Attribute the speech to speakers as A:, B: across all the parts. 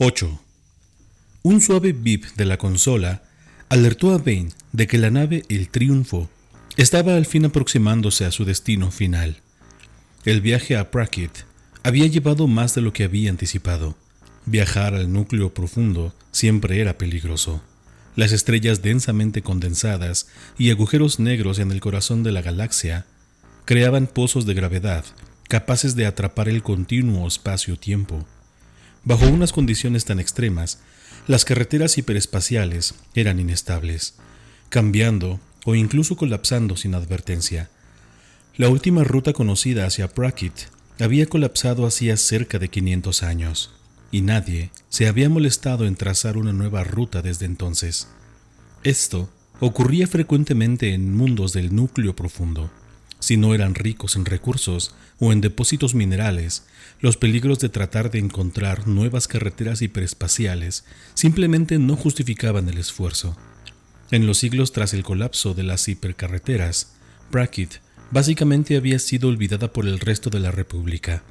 A: 8. Un suave bip de la consola alertó a Bane de que la nave El Triunfo estaba al fin aproximándose a su destino final. El viaje a Praxis había llevado más de lo que había anticipado. Viajar al núcleo profundo siempre era peligroso. Las estrellas densamente condensadas y agujeros negros en el corazón de la galaxia creaban pozos de gravedad capaces de atrapar el continuo espacio-tiempo. Bajo unas condiciones tan extremas, las carreteras hiperespaciales eran inestables, cambiando o incluso colapsando sin advertencia. La última ruta conocida hacia Praxis había colapsado hacía cerca de 500 años, y nadie se había molestado en trazar una nueva ruta desde entonces. Esto ocurría frecuentemente en mundos del núcleo profundo. Si no eran ricos en recursos o en depósitos minerales, los peligros de tratar de encontrar nuevas carreteras hiperespaciales simplemente no justificaban el esfuerzo. En los siglos tras el colapso de las hipercarreteras, Praxis básicamente había sido olvidada por el resto de la República.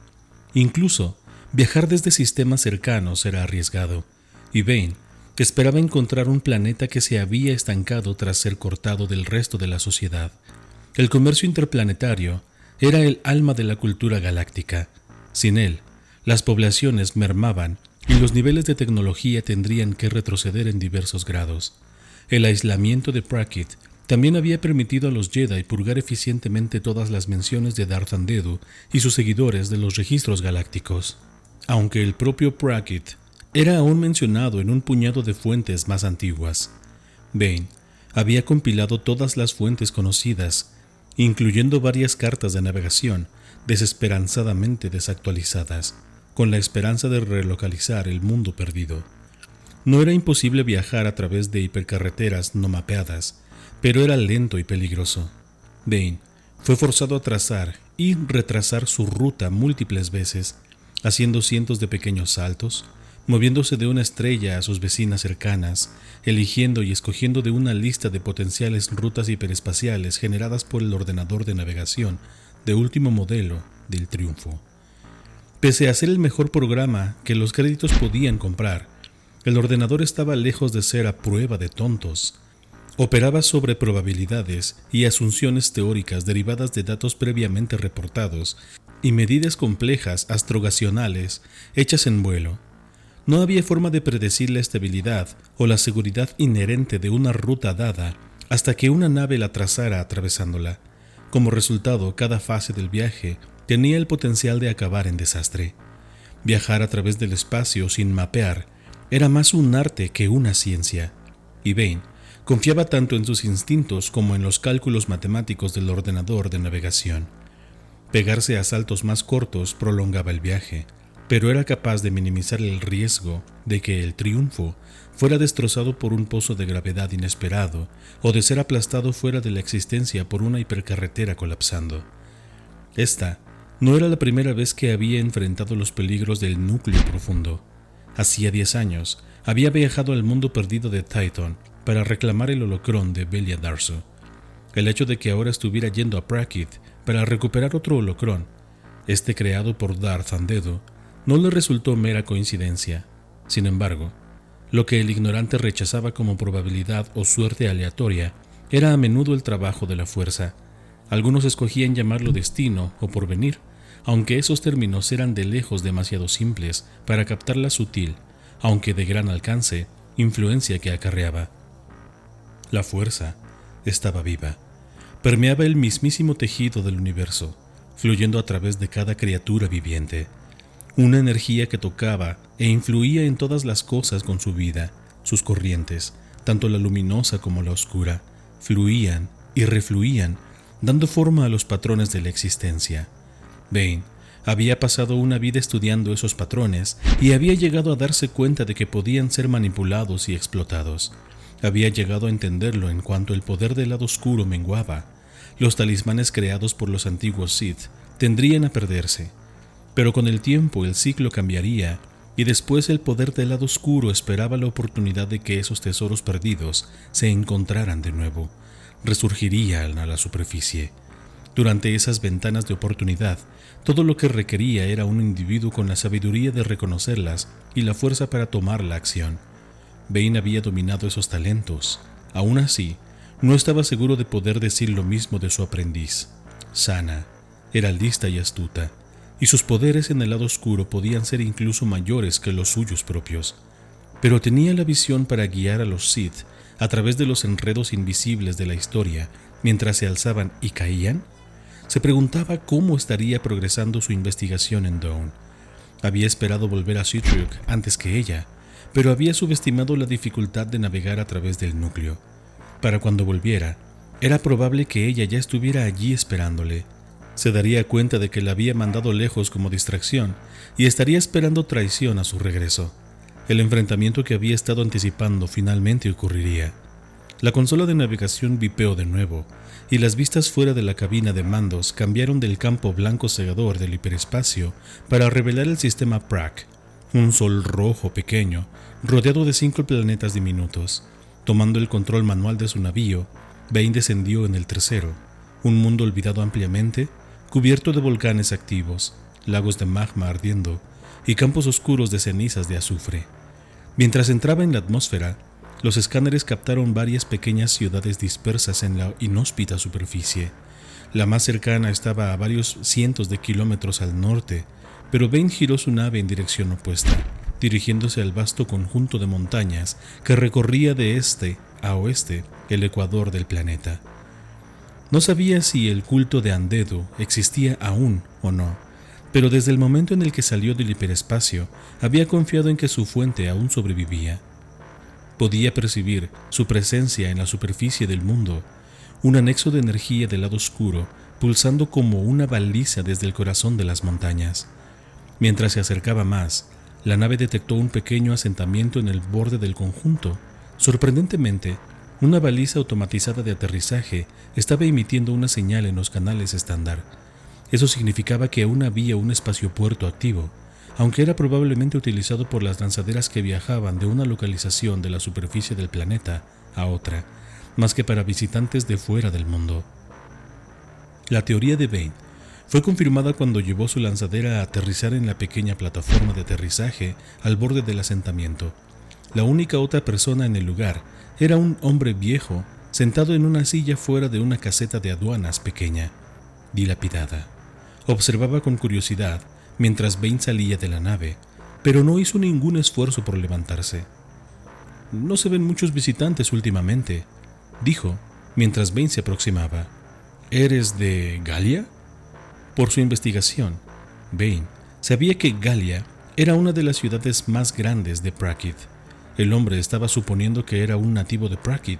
A: Incluso, viajar desde sistemas cercanos era arriesgado, y Bane esperaba encontrar un planeta que se había estancado tras ser cortado del resto de la sociedad. El comercio interplanetario era el alma de la cultura galáctica. Sin él, las poblaciones mermaban y los niveles de tecnología tendrían que retroceder en diversos grados. El aislamiento de Praxis también había permitido a los Jedi purgar eficientemente todas las menciones de Darth Andedu y sus seguidores de los registros galácticos. Aunque el propio Praxis era aún mencionado en un puñado de fuentes más antiguas, Bane había compilado todas las fuentes conocidas, incluyendo varias cartas de navegación desesperanzadamente desactualizadas, con la esperanza de relocalizar el mundo perdido. No era imposible viajar a través de hipercarreteras no mapeadas, pero era lento y peligroso. Bane fue forzado a trazar y retrasar su ruta múltiples veces, haciendo cientos de pequeños saltos, moviéndose de una estrella a sus vecinas cercanas, eligiendo y escogiendo de una lista de potenciales rutas hiperespaciales generadas por el ordenador de navegación de último modelo del Triunfo. Pese a ser el mejor programa que los créditos podían comprar, el ordenador estaba lejos de ser a prueba de tontos. Operaba sobre probabilidades y asunciones teóricas derivadas de datos previamente reportados y medidas complejas astrogacionales hechas en vuelo. No había forma de predecir la estabilidad o la seguridad inherente de una ruta dada hasta que una nave la trazara atravesándola. Como resultado, cada fase del viaje tenía el potencial de acabar en desastre. Viajar a través del espacio sin mapear era más un arte que una ciencia, y Bane confiaba tanto en sus instintos como en los cálculos matemáticos del ordenador de navegación. Pegarse a saltos más cortos prolongaba el viaje, pero era capaz de minimizar el riesgo de que el Triunfo fuera destrozado por un pozo de gravedad inesperado o de ser aplastado fuera de la existencia por una hipercarretera colapsando. Esta no era la primera vez que había enfrentado los peligros del núcleo profundo. Hacía 10 años había viajado al mundo perdido de Titan para reclamar el holocrón de Belia Darso. El hecho de que ahora estuviera yendo a Praxis para recuperar otro holocrón, este creado por Darth Andedu, no le resultó mera coincidencia. Sin embargo, lo que el ignorante rechazaba como probabilidad o suerte aleatoria era a menudo el trabajo de la fuerza. Algunos escogían llamarlo destino o porvenir, aunque esos términos eran de lejos demasiado simples para captar la sutil, aunque de gran alcance, influencia que acarreaba. La fuerza estaba viva, permeaba el mismísimo tejido del universo, fluyendo a través de cada criatura viviente. Una energía que tocaba e influía en todas las cosas con su vida. Sus corrientes, tanto la luminosa como la oscura, fluían y refluían, dando forma a los patrones de la existencia. Bane había pasado una vida estudiando esos patrones y había llegado a darse cuenta de que podían ser manipulados y explotados. Había llegado a entenderlo en cuanto el poder del lado oscuro menguaba. Los talismanes creados por los antiguos Sith tendrían a perderse. Pero con el tiempo el ciclo cambiaría, y después el poder del lado oscuro esperaba la oportunidad de que esos tesoros perdidos se encontraran de nuevo. Resurgirían a la superficie. Durante esas ventanas de oportunidad, todo lo que requería era un individuo con la sabiduría de reconocerlas y la fuerza para tomar la acción. Bane había dominado esos talentos. Aún así, no estaba seguro de poder decir lo mismo de su aprendiz. Sana era lista y astuta, y sus poderes en el lado oscuro podían ser incluso mayores que los suyos propios. Pero tenía la visión para guiar a los Sith a través de los enredos invisibles de la historia mientras se alzaban y caían. Se preguntaba cómo estaría progresando su investigación en Dawn. Había esperado volver a Citriuk antes que ella, pero había subestimado la dificultad de navegar a través del núcleo. Para cuando volviera, era probable que ella ya estuviera allí esperándole. Se daría cuenta de que la había mandado lejos como distracción y estaría esperando traición a su regreso. El enfrentamiento que había estado anticipando finalmente ocurriría. La consola de navegación vipeó de nuevo, y las vistas fuera de la cabina de mandos cambiaron del campo blanco cegador del hiperespacio para revelar el sistema Prague, un sol rojo pequeño, rodeado de 5 planetas diminutos. Tomando el control manual de su navío, Bane descendió en el tercero, un mundo olvidado ampliamente, cubierto de volcanes activos, lagos de magma ardiendo y campos oscuros de cenizas de azufre. Mientras entraba en la atmósfera, los escáneres captaron varias pequeñas ciudades dispersas en la inhóspita superficie. La más cercana estaba a varios cientos de kilómetros al norte, pero Bane giró su nave en dirección opuesta, dirigiéndose al vasto conjunto de montañas que recorría de este a oeste el ecuador del planeta. No sabía si el culto de Andedu existía aún o no, pero desde el momento en el que salió del hiperespacio había confiado en que su fuente aún sobrevivía. Podía percibir su presencia en la superficie del mundo, un anexo de energía del lado oscuro pulsando como una baliza desde el corazón de las montañas. Mientras se acercaba más, la nave detectó un pequeño asentamiento en el borde del conjunto. Sorprendentemente, una baliza automatizada de aterrizaje estaba emitiendo una señal en los canales estándar. Eso significaba que aún había un espaciopuerto activo, aunque era probablemente utilizado por las lanzaderas que viajaban de una localización de la superficie del planeta a otra, más que para visitantes de fuera del mundo. La teoría de Bane fue confirmada cuando llevó su lanzadera a aterrizar en la pequeña plataforma de aterrizaje al borde del asentamiento. La única otra persona en el lugar era un hombre viejo sentado en una silla fuera de una caseta de aduanas pequeña, dilapidada. Observaba con curiosidad mientras Bane salía de la nave, pero no hizo ningún esfuerzo por levantarse. «No se ven muchos visitantes últimamente», dijo mientras Bane se aproximaba. «¿Eres de Galia?» Por su investigación, Bane sabía que Galia era una de las ciudades más grandes de Prague. El hombre estaba suponiendo que era un nativo de Prague.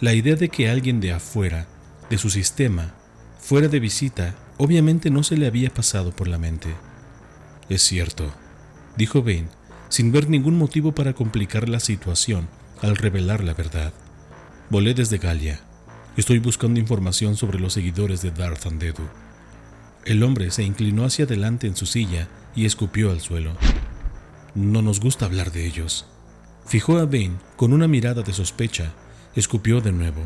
A: La idea de que alguien de afuera, de su sistema, fuera de visita, obviamente no se le había pasado por la mente. «Es cierto», dijo Bane, sin ver ningún motivo para complicar la situación al revelar la verdad. «Volé desde Galia. Estoy buscando información sobre los seguidores de Darth Andedu». El hombre se inclinó hacia adelante en su silla y escupió al suelo. «No nos gusta hablar de ellos». Fijó a Bane con una mirada de sospecha, escupió de nuevo.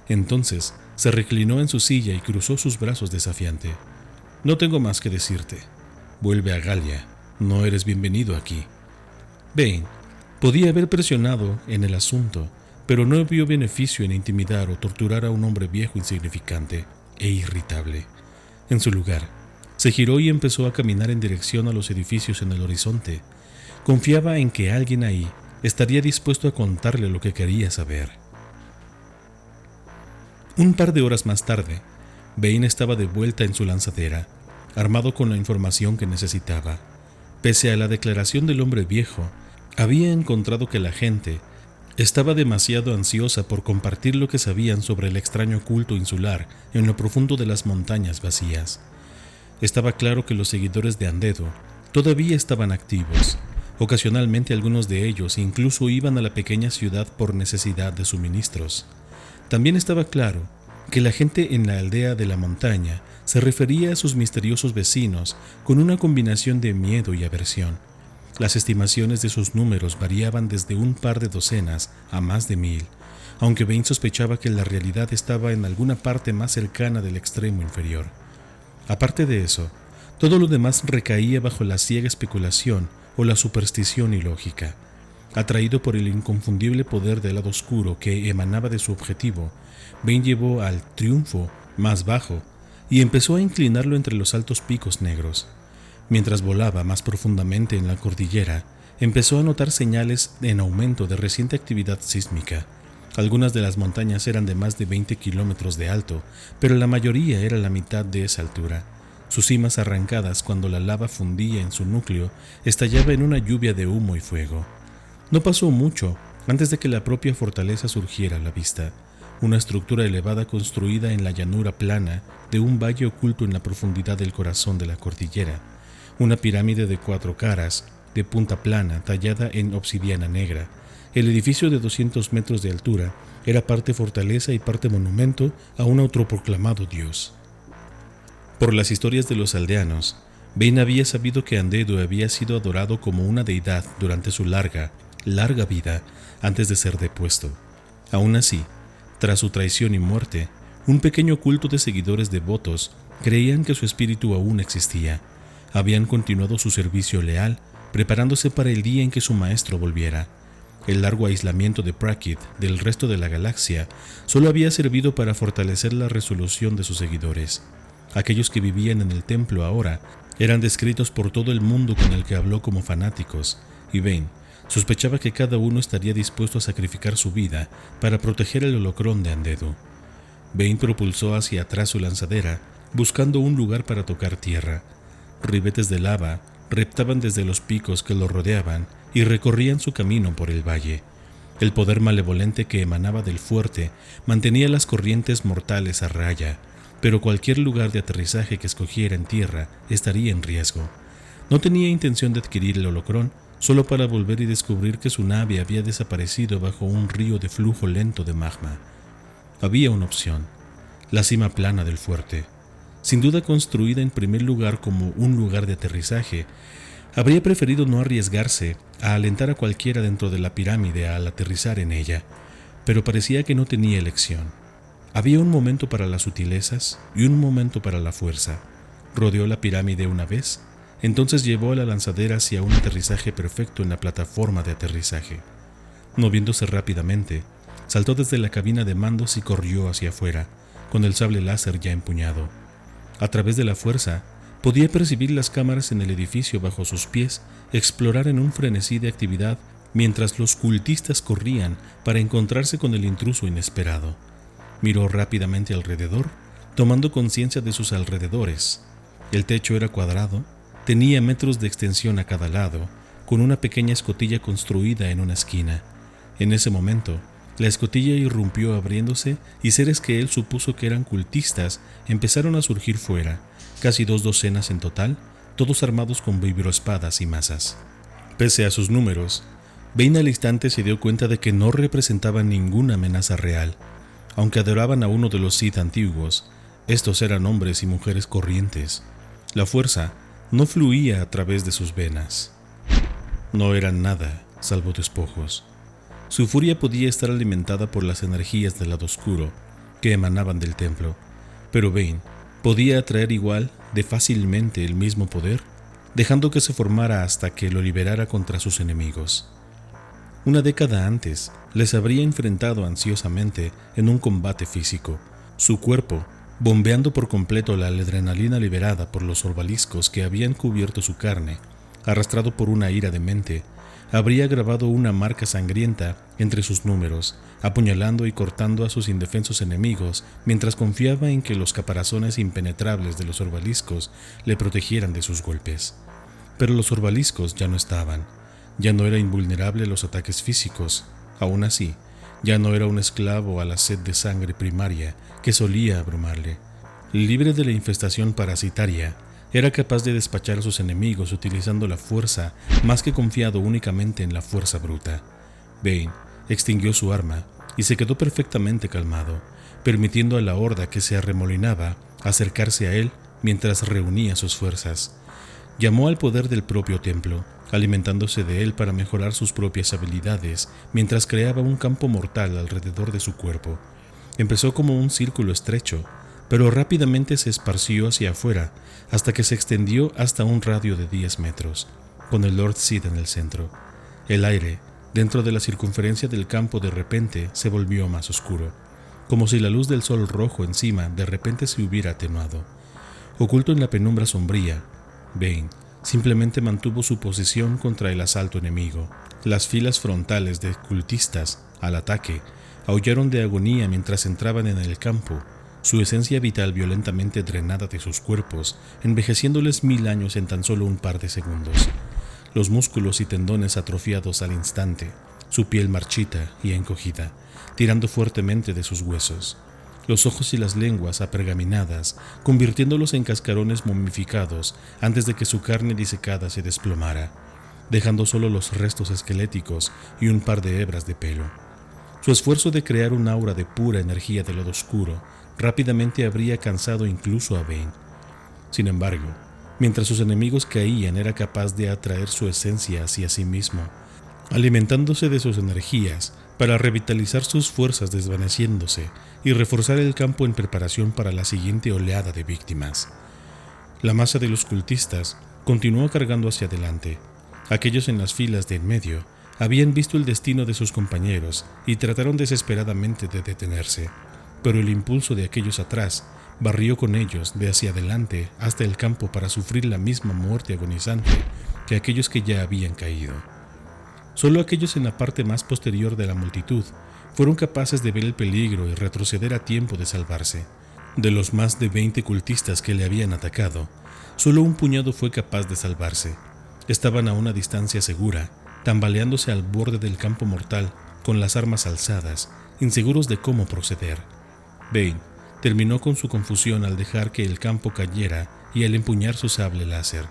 A: Entonces se reclinó en su silla y cruzó sus brazos desafiante. «No tengo más que decirte. Vuelve a Galia. No eres bienvenido aquí». Bane podía haber presionado en el asunto, pero no vio beneficio en intimidar o torturar a un hombre viejo insignificante e irritable. En su lugar, se giró y empezó a caminar en dirección a los edificios en el horizonte. Confiaba en que alguien ahí estaría dispuesto a contarle lo que quería saber. Un par de horas más tarde, Bane estaba de vuelta en su lanzadera, armado con la información que necesitaba. Pese a la declaración del hombre viejo, había encontrado que la gente estaba demasiado ansiosa por compartir lo que sabían sobre el extraño culto insular en lo profundo de las montañas vacías. Estaba claro que los seguidores de Andedu todavía estaban activos. Ocasionalmente algunos de ellos incluso iban a la pequeña ciudad por necesidad de suministros. También estaba claro que la gente en la aldea de la montaña se refería a sus misteriosos vecinos con una combinación de miedo y aversión. Las estimaciones de sus números variaban desde un par de docenas a más de 1000, aunque Bane sospechaba que la realidad estaba en alguna parte más cercana del extremo inferior. Aparte de eso, todo lo demás recaía bajo la ciega especulación o la superstición ilógica. Atraído por el inconfundible poder del lado oscuro que emanaba de su objetivo, Bane llevó al triunfo más bajo y empezó a inclinarlo entre los altos picos negros. Mientras volaba más profundamente en la cordillera, empezó a notar señales en aumento de reciente actividad sísmica. Algunas de las montañas eran de más de 20 kilómetros de alto, pero la mayoría era la mitad de esa altura. Sus cimas arrancadas cuando la lava fundía en su núcleo, estallaba en una lluvia de humo y fuego. No pasó mucho antes de que la propia fortaleza surgiera a la vista, una estructura elevada construida en la llanura plana de un valle oculto en la profundidad del corazón de la cordillera, una pirámide de 4 caras, de punta plana, tallada en obsidiana negra. El edificio de 200 metros de altura era parte fortaleza y parte monumento a un autoproclamado dios. Por las historias de los aldeanos, Bane había sabido que Andedu había sido adorado como una deidad durante su larga vida antes de ser depuesto. Aún así, tras su traición y muerte, un pequeño culto de seguidores devotos creían que su espíritu aún existía. Habían continuado su servicio leal, preparándose para el día en que su maestro volviera. El largo aislamiento de Prakhid del resto de la galaxia solo había servido para fortalecer la resolución de sus seguidores. Aquellos que vivían en el templo ahora eran descritos por todo el mundo con el que habló como fanáticos, y Bane sospechaba que cada uno estaría dispuesto a sacrificar su vida para proteger el holocrón de Andedu. Bane propulsó hacia atrás su lanzadera, buscando un lugar para tocar tierra. Ribetes de lava reptaban desde los picos que lo rodeaban y recorrían su camino por el valle. El poder malevolente que emanaba del fuerte mantenía las corrientes mortales a raya, pero cualquier lugar de aterrizaje que escogiera en tierra estaría en riesgo. No tenía intención de adquirir el holocrón solo para volver y descubrir que su nave había desaparecido bajo un río de flujo lento de magma. Había una opción: la cima plana del fuerte. Sin duda construida en primer lugar como un lugar de aterrizaje, habría preferido no arriesgarse a alentar a cualquiera dentro de la pirámide al aterrizar en ella, pero parecía que no tenía elección. Había un momento para las sutilezas y un momento para la fuerza. Rodeó la pirámide una vez, entonces llevó a la lanzadera hacia un aterrizaje perfecto en la plataforma de aterrizaje. Moviéndose rápidamente, saltó desde la cabina de mandos y corrió hacia afuera, con el sable láser ya empuñado. A través de la fuerza, podía percibir las cámaras en el edificio bajo sus pies explorar en un frenesí de actividad mientras los cultistas corrían para encontrarse con el intruso inesperado. Miró rápidamente alrededor, tomando conciencia de sus alrededores. El techo era cuadrado, tenía metros de extensión a cada lado, con una pequeña escotilla construida en una esquina. En ese momento, la escotilla irrumpió abriéndose y seres que él supuso que eran cultistas empezaron a surgir fuera, casi 2 docenas en total, todos armados con vibroespadas y mazas. Pese a sus números, Bane al instante se dio cuenta de que no representaban ninguna amenaza real. Aunque adoraban a uno de los Sith antiguos, estos eran hombres y mujeres corrientes. La fuerza no fluía a través de sus venas. No eran nada, salvo despojos. Su furia podía estar alimentada por las energías del lado oscuro que emanaban del templo, pero Bane podía atraer igual de fácilmente el mismo poder, dejando que se formara hasta que lo liberara contra sus enemigos. Una década antes, les habría enfrentado ansiosamente en un combate físico. Su cuerpo, bombeando por completo la adrenalina liberada por los orbaliscos que habían cubierto su carne, arrastrado por una ira demente, habría grabado una marca sangrienta entre sus números, apuñalando y cortando a sus indefensos enemigos mientras confiaba en que los caparazones impenetrables de los orbaliscos le protegieran de sus golpes. Pero los orbaliscos ya no estaban. Ya no era invulnerable a los ataques físicos. Aún así, ya no era un esclavo a la sed de sangre primaria que solía abrumarle. Libre de la infestación parasitaria, era capaz de despachar a sus enemigos utilizando la fuerza más que confiado únicamente en la fuerza bruta. Bane extinguió su arma y se quedó perfectamente calmado, permitiendo a la horda que se arremolinaba acercarse a él mientras reunía sus fuerzas. Llamó al poder del propio templo, alimentándose de él para mejorar sus propias habilidades, mientras creaba un campo mortal alrededor de su cuerpo. Empezó como un círculo estrecho, pero rápidamente se esparció hacia afuera, hasta que se extendió hasta un radio de 10 metros, con el Lord Sid en el centro. El aire, dentro de la circunferencia del campo, de repente se volvió más oscuro, como si la luz del sol rojo encima de repente se hubiera atenuado. Oculto en la penumbra sombría, Bane simplemente mantuvo su posición contra el asalto enemigo. Las filas frontales de cultistas al ataque aullaron de agonía mientras entraban en el campo, su esencia vital violentamente drenada de sus cuerpos, envejeciéndoles 1000 años en tan solo un par de segundos. Los músculos y tendones atrofiados al instante, su piel marchita y encogida, tirando fuertemente de sus huesos. Los ojos y las lenguas apergaminadas, convirtiéndolos en cascarones momificados antes de que su carne disecada se desplomara, dejando solo los restos esqueléticos y un par de hebras de pelo. Su esfuerzo de crear un aura de pura energía del lado oscuro rápidamente habría cansado incluso a Bane. Sin embargo, mientras sus enemigos caían, era capaz de atraer su esencia hacia sí mismo, alimentándose de sus energías para revitalizar sus fuerzas desvaneciéndose y reforzar el campo en preparación para la siguiente oleada de víctimas. La masa de los cultistas continuó cargando hacia adelante. Aquellos en las filas de en medio habían visto el destino de sus compañeros y trataron desesperadamente de detenerse, pero el impulso de aquellos atrás barrió con ellos de hacia adelante hasta el campo para sufrir la misma muerte agonizante que aquellos que ya habían caído. Solo aquellos en la parte más posterior de la multitud fueron capaces de ver el peligro y retroceder a tiempo de salvarse. De los más de 20 cultistas que le habían atacado, solo un puñado fue capaz de salvarse. Estaban a una distancia segura, tambaleándose al borde del campo mortal con las armas alzadas, inseguros de cómo proceder. Bane terminó con su confusión al dejar que el campo cayera y al empuñar su sable láser.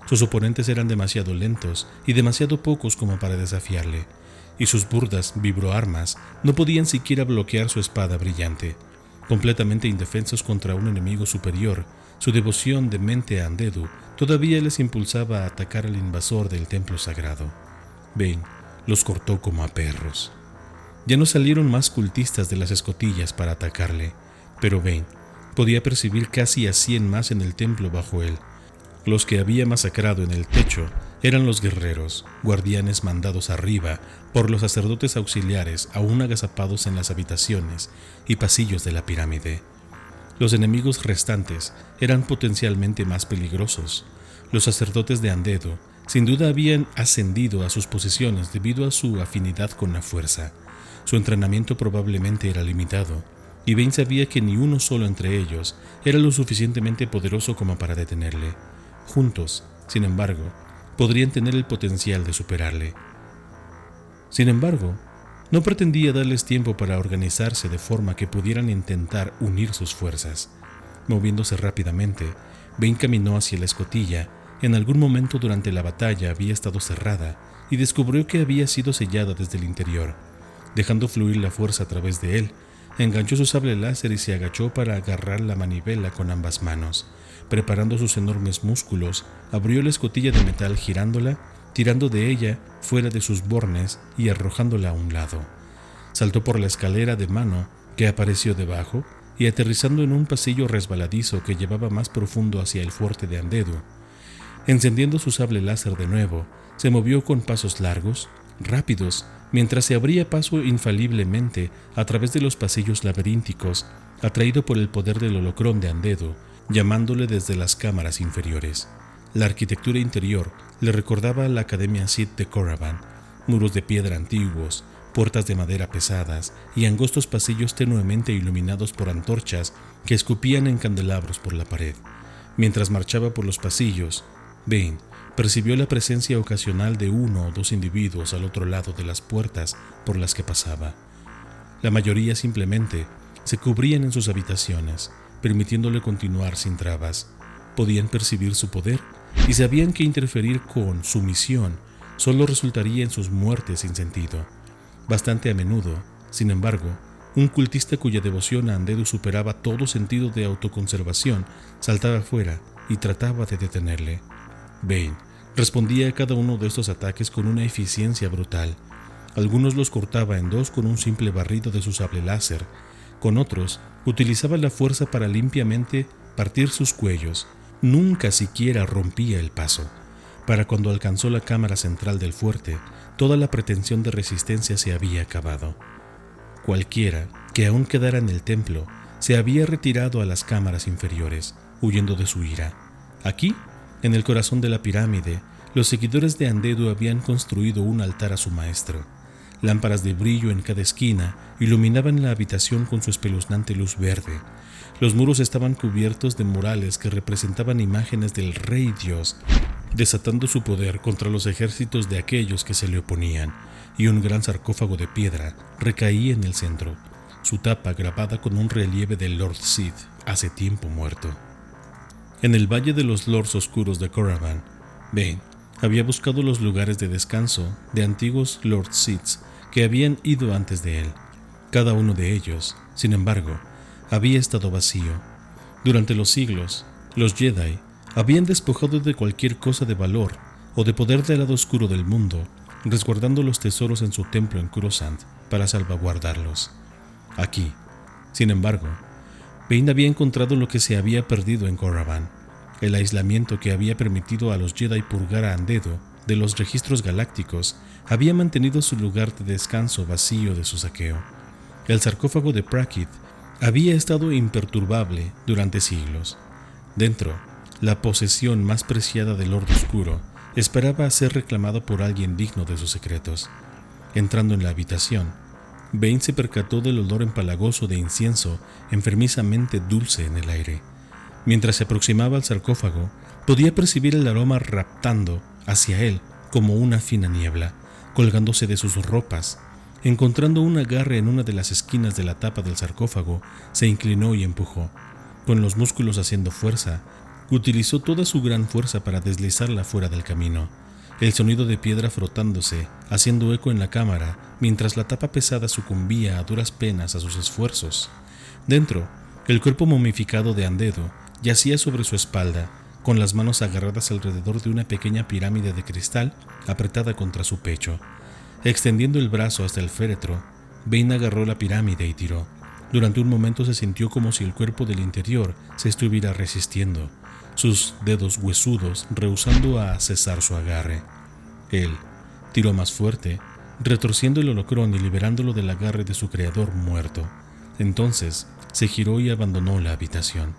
A: Sus oponentes eran demasiado lentos y demasiado pocos como para desafiarle, y sus burdas vibroarmas no podían siquiera bloquear su espada brillante. Completamente indefensos contra un enemigo superior, su devoción demente a Andedu todavía les impulsaba a atacar al invasor del templo sagrado. Bane los cortó como a perros. Ya no salieron más cultistas de las escotillas para atacarle, pero Bane podía percibir casi a 100 más en el templo bajo él. Los que había masacrado en el techo eran los guerreros, guardianes mandados arriba por los sacerdotes auxiliares aún agazapados en las habitaciones y pasillos de la pirámide. Los enemigos restantes eran potencialmente más peligrosos. Los sacerdotes de Andedu sin duda habían ascendido a sus posiciones debido a su afinidad con la fuerza. Su entrenamiento probablemente era limitado, y Bane sabía que ni uno solo entre ellos era lo suficientemente poderoso como para detenerle. Juntos, sin embargo, podrían tener el potencial de superarle. Sin embargo, no pretendía darles tiempo para organizarse de forma que pudieran intentar unir sus fuerzas. Moviéndose rápidamente, Bane caminó hacia la escotilla. En algún momento durante la batalla había estado cerrada y descubrió que había sido sellada desde el interior. Dejando fluir la fuerza a través de él, enganchó su sable láser y se agachó para agarrar la manivela con ambas manos. Preparando sus enormes músculos, abrió la escotilla de metal girándola, tirando de ella fuera de sus bornes y arrojándola a un lado. Saltó por la escalera de mano que apareció debajo y aterrizando en un pasillo resbaladizo que llevaba más profundo hacia el fuerte de Andedu. Encendiendo su sable láser de nuevo, se movió con pasos largos, rápidos, mientras se abría paso infaliblemente a través de los pasillos laberínticos, atraído por el poder del holocrón de Andedu, llamándole desde las cámaras inferiores. La arquitectura interior le recordaba a la Academia Sith de Korriban, muros de piedra antiguos, puertas de madera pesadas y angostos pasillos tenuemente iluminados por antorchas que escupían en candelabros por la pared. Mientras marchaba por los pasillos, Bane percibió la presencia ocasional de 1 o 2 individuos al otro lado de las puertas por las que pasaba. La mayoría simplemente se cubrían en sus habitaciones, permitiéndole continuar sin trabas. Podían percibir su poder y sabían que interferir con su misión solo resultaría en sus muertes sin sentido. Bastante a menudo, sin embargo, un cultista cuya devoción a Andedu superaba todo sentido de autoconservación saltaba fuera y trataba de detenerle. Bane Respondía a cada uno de estos ataques con una eficiencia brutal. Algunos los cortaba en dos con un simple barrido de su sable láser. Con otros, utilizaba la fuerza para limpiamente partir sus cuellos. Nunca siquiera rompía el paso. Para cuando alcanzó la cámara central del fuerte, toda la pretensión de resistencia se había acabado. Cualquiera que aún quedara en el templo se había retirado a las cámaras inferiores, huyendo de su ira. Aquí, en el corazón de la pirámide, los seguidores de Andedu habían construido un altar a su maestro. Lámparas de brillo en cada esquina iluminaban la habitación con su espeluznante luz verde. Los muros estaban cubiertos de murales que representaban imágenes del Rey Dios, desatando su poder contra los ejércitos de aquellos que se le oponían, y un gran sarcófago de piedra recaía en el centro, su tapa grabada con un relieve del Lord Sith, hace tiempo muerto. En el Valle de los Lords Oscuros de Korraban, Bane había buscado los lugares de descanso de antiguos Lord Siths que habían ido antes de él. Cada uno de ellos, sin embargo, había estado vacío. Durante los siglos, los Jedi habían despojado de cualquier cosa de valor o de poder del lado oscuro del mundo, resguardando los tesoros en su templo en Coruscant para salvaguardarlos. Aquí, sin embargo, Bane había encontrado lo que se había perdido en Korraban, el aislamiento que había permitido a los Jedi purgar a Andedu de los registros galácticos había mantenido su lugar de descanso vacío de su saqueo. El sarcófago de Prakhit había estado imperturbable durante siglos. Dentro, la posesión más preciada del Lord Oscuro esperaba a ser reclamada por alguien digno de sus secretos. Entrando en la habitación, Bane se percató del olor empalagoso de incienso enfermizamente dulce en el aire. Mientras se aproximaba al sarcófago, podía percibir el aroma raptando hacia él como una fina niebla, colgándose de sus ropas. Encontrando un agarre en una de las esquinas de la tapa del sarcófago, se inclinó y empujó. Con los músculos haciendo fuerza, utilizó toda su gran fuerza para deslizarla fuera del camino. El sonido de piedra frotándose, haciendo eco en la cámara, mientras la tapa pesada sucumbía a duras penas a sus esfuerzos. Dentro, el cuerpo momificado de Andedu yacía sobre su espalda, con las manos agarradas alrededor de una pequeña pirámide de cristal apretada contra su pecho. Extendiendo el brazo hasta el féretro, Bane agarró la pirámide y tiró. Durante un momento se sintió como si el cuerpo del interior se estuviera resistiendo, sus dedos huesudos rehusando a cesar su agarre. Él tiró más fuerte, retorciendo el holocrón y liberándolo del agarre de su creador muerto. Entonces se giró y abandonó la habitación.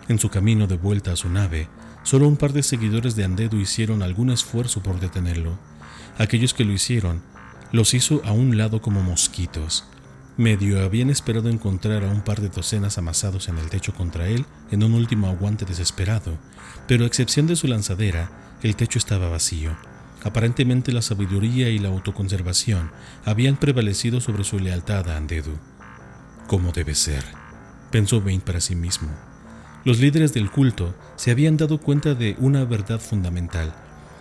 A: En su camino de vuelta a su nave, solo un par de seguidores de Andedu hicieron algún esfuerzo por detenerlo. Aquellos que lo hicieron, los hizo a un lado como mosquitos. Medio habían esperado encontrar a un par de docenas amasados en el techo contra él en un último aguante desesperado, pero a excepción de su lanzadera, el techo estaba vacío. Aparentemente la sabiduría y la autoconservación habían prevalecido sobre su lealtad a Andedu. «Como debe ser», pensó Bane para sí mismo. Los líderes del culto se habían dado cuenta de una verdad fundamental.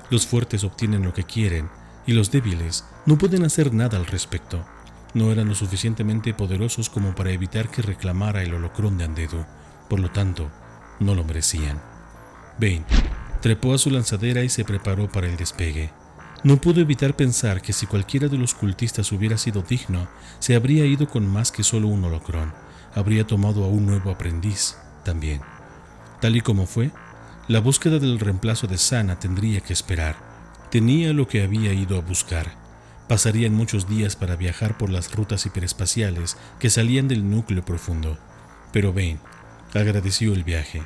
A: Los fuertes obtienen lo que quieren, y los débiles no pueden hacer nada al respecto. No eran lo suficientemente poderosos como para evitar que reclamara el holocrón de Andedu, por lo tanto, no lo merecían. Bane trepó a su lanzadera y se preparó para el despegue. No pudo evitar pensar que si cualquiera de los cultistas hubiera sido digno, se habría ido con más que solo un holocrón. Habría tomado a un nuevo aprendiz también. Tal y como fue, la búsqueda del reemplazo de Sana tendría que esperar. Tenía lo que había ido a buscar. Pasarían muchos días para viajar por las rutas hiperespaciales que salían del núcleo profundo. Pero Bane agradeció el viaje.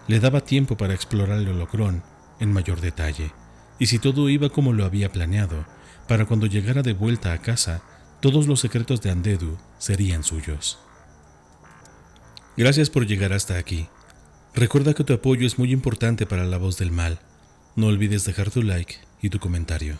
A: Le daba tiempo para explorar el holocrón en mayor detalle. Y si todo iba como lo había planeado, para cuando llegara de vuelta a casa, todos los secretos de Andedu serían suyos. Gracias por llegar hasta aquí. Recuerda que tu apoyo es muy importante para La Voz del Mal. No olvides dejar tu like y tu comentario.